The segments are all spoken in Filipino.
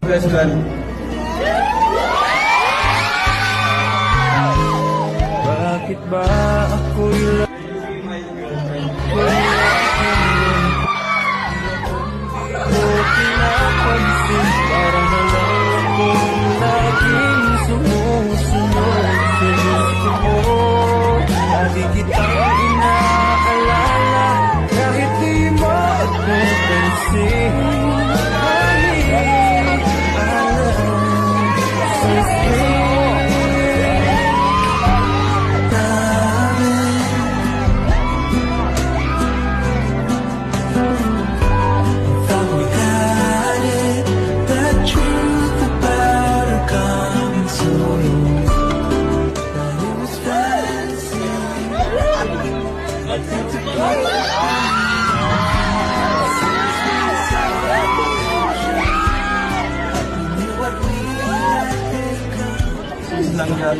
Question. Bakit ba ako'y pinapansin? Parang alam akong laging sumusunod sa gusto mo. Lagi kitang inaalala kahit di mo ako pansin. Lang yan,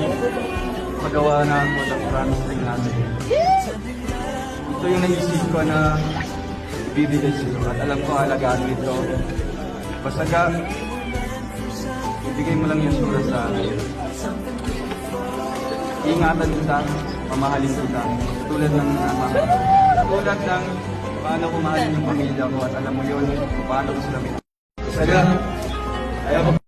magawa na ako ng promising natin. Ito yung naisip ko na ibibigay sa'yo at alam ko halagaan mo ito. Basta ka, ibigay mo lang yung sura sa akin. Ingatan kita, mamahalin kita, tulad ng ama. Tulad ng paano ko mahalin yung pamilya ko at alam mo yun, paano ko sila minahal. Basta ka, ayaw ko.